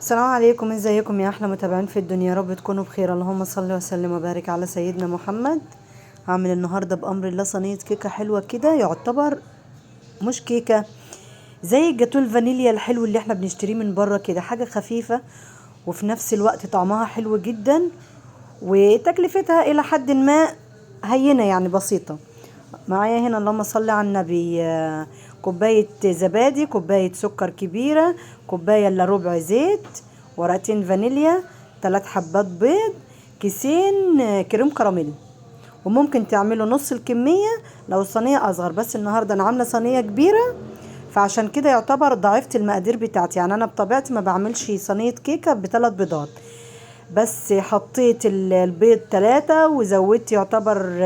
السلام عليكم، ازيكم يا احلى متابعين في الدنيا؟ يا رب تكونوا بخير. اللهم صل وسلم وبارك على سيدنا محمد. هعمل النهارده بامر الله صينيه كيكه حلوه كده، يعتبر مش كيكه، زي الجاتو الفانيليا الحلو اللي احنا بنشتريه من بره كده، حاجه خفيفه وفي نفس الوقت طعمها حلو جدا وتكلفتها الى حد ما هينه، يعني بسيطه. معايا هنا اللهم صل على النبي كوباية زبادي، كوباية سكر كبيرة، كوباية الا ربع زيت، ورقتين فانيليا، 3 حبات بيض، كيسين كريم كراميل. وممكن تعملوا نص الكمية لو الصينية اصغر، بس النهاردة انا عاملة صينية كبيرة فعشان كده يعتبر ضعفت المقادير بتاعتي. يعني انا بطبيعتي ما بعملش صينية كيكة ب3 بيضات، بس حطيت البيض 3 وزودت يعتبر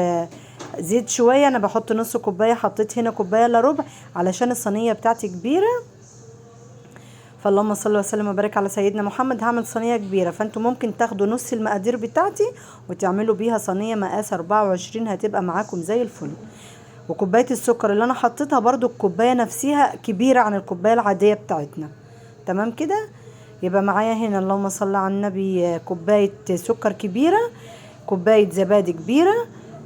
زيت شويه. انا بحط نص كوبايه، حطيت هنا كوبايه الا ربع علشان الصينيه بتاعتي كبيره. فاللهم صل وسلم وبارك على سيدنا محمد. هعمل صينيه كبيره، فانتوا ممكن تاخدوا نص المقادير بتاعتي وتعملوا بيها صينيه مقاس 24، هتبقى معاكم زي الفل. وكوبايه السكر اللي انا حطيتها برضو الكوبايه نفسها كبيره عن الكوبايه العاديه بتاعتنا، تمام كده. يبقى معايا هنا اللهم صل على النبي كوبايه سكر كبيره، كوبايه زبادي كبيره،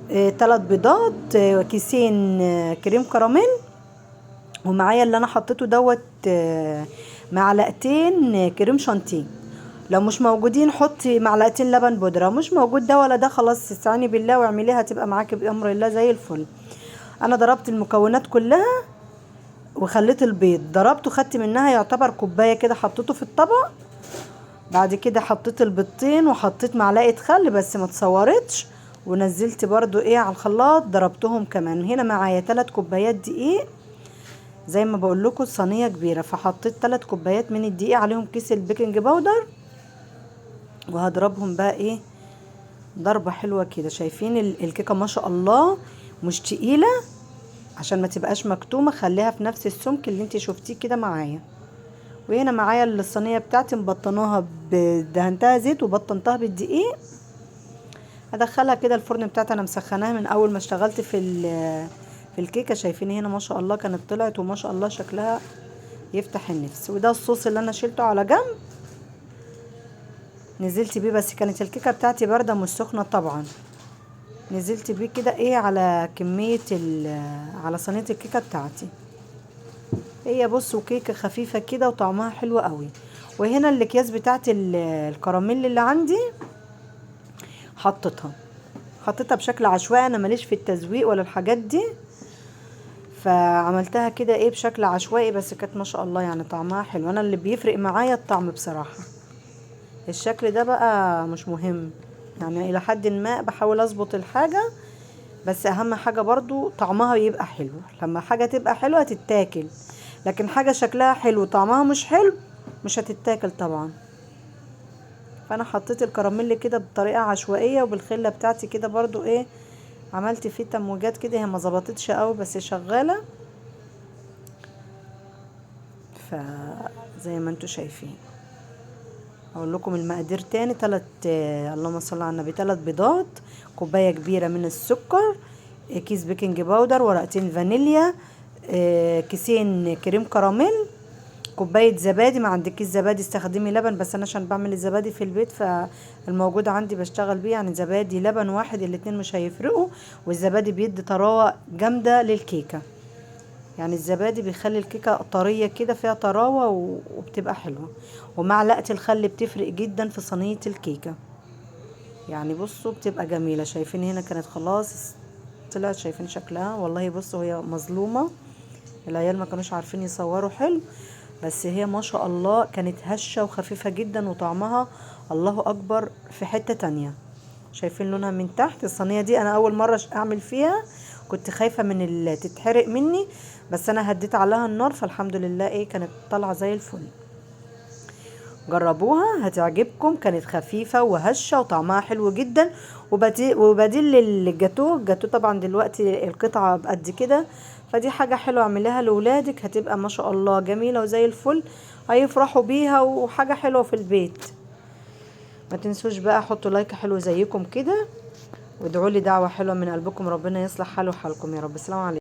3 بيضات، كيسين كريم كراميل، ومعايا اللي انا حطيته دوت معلقتين كريم شانتيه. لو مش موجودين حطي معلقتين لبن بودره، مش موجود ده ولا ده خلاص استعيني بالله واعمليها، هتبقى معاكي بامر الله زي الفل. انا ضربت المكونات كلها وخليت البيض ضربته، خدت منها يعتبر كوبايه كده، حطيته في الطبق. بعد كده حطيت البيضتين وحطيت معلقه خل بس ما تصورتش، ونزلت برضو على الخلاط ضربتهم كمان. هنا معايا 3 كوبايات دقيق، زي ما بقول لكم الصينيه كبيره، فحطيت 3 كوبايات من الدقيق عليهم كيس البيكنج باودر، وهضربهم بقى ضربه حلوه كده. شايفين الكيكه ما شاء الله مش تقيله، عشان ما تبقاش مكتومه خليها في نفس السمك اللي انت شفتيه كده معايا. وهنا معايا الصينيه بتاعتي مبطناها، دهنتها زيت وبطنتها بالدقيق. هدخلها كده الفرن بتاعتي، انا مسخناها من اول ما اشتغلت في الكيكه. شايفين هنا ما شاء الله كانت طلعت، وما شاء الله شكلها يفتح النفس. وده الصوص اللي انا شيلته على جنب نزلت بيه، بس كانت الكيكه بتاعتي بارده مش سخنه طبعا. نزلت بيه كده على كميه على صينيه الكيكه بتاعتي. هي بصوا كيكه خفيفه كده وطعمها حلو قوي. وهنا الاكياس بتاعت الكراميل اللي عندي حطيتها بشكل عشوائي، انا ماليش في التزويق ولا الحاجات دي، فعملتها كده بشكل عشوائي، بس كانت ما شاء الله يعني طعمها حلو. انا اللي بيفرق معايا الطعم بصراحه، الشكل ده بقى مش مهم، يعني الى حد ما بحاول اظبط الحاجه، بس اهم حاجه برضو طعمها يبقى حلو. لما حاجه تبقى حلوه تتاكل، لكن حاجه شكلها حلو طعمها مش حلو مش هتتاكل طبعا. فانا حطيت الكراميل كده بطريقه عشوائيه، وبالخله بتاعتي كده برضو عملت فيه تموجات كده، هي ما ظبطتش قوي بس شغاله. فزي ما انتوا شايفين اقول لكم المقادير تاني. اللهم صل على النبي 3 بيضات، كوبايه كبيره من السكر، كيس بيكنج باودر، ورقتين فانيليا، كيسين كريم كراميل، كوبايه زبادي. ما عندكيش زبادي استخدمي لبن، بس انا عشان بعمل الزبادي في البيت فالموجود عندي بشتغل بيه، يعني زبادي لبن واحد الاتنين مش هيفرقوا. والزبادي بيدي طراوه جامده للكيكه، يعني الزبادي بيخلي الكيكه طريه كده فيها طراوه وبتبقى حلوه. ومعلقه الخل بتفرق جدا في صينيه الكيكه، يعني بصوا بتبقى جميله. شايفين هنا كانت خلاص طلعت، شايفين شكلها والله. بصوا هي مظلومه، العيال ما كانوش عارفين يصوروا حلو، بس هي ما شاء الله كانت هشه وخفيفه جدا، وطعمها الله اكبر في حته تانية. شايفين لونها من تحت؟ الصينيه دي انا اول مره اعمل فيها، كنت خايفه من اللي تتحرق مني، بس انا هديت عليها النار فالحمد لله كانت طالعه زي الفل. جربوها هتعجبكم، كانت خفيفه وهشه وطعمها حلو جدا. وبديل الجاتو طبعا دلوقتي القطعه بقد كده، فدي حاجه حلوه اعمليها لاولادك، هتبقى ما شاء الله جميله وزي الفل، هيفرحوا بيها وحاجه حلوه في البيت. ما تنسوش بقى حطوا لايك حلو زيكم كده، وادعوا لي دعوه حلوه من قلبكم، ربنا يصلح حالي وحالكم يا رب. السلام عليكم.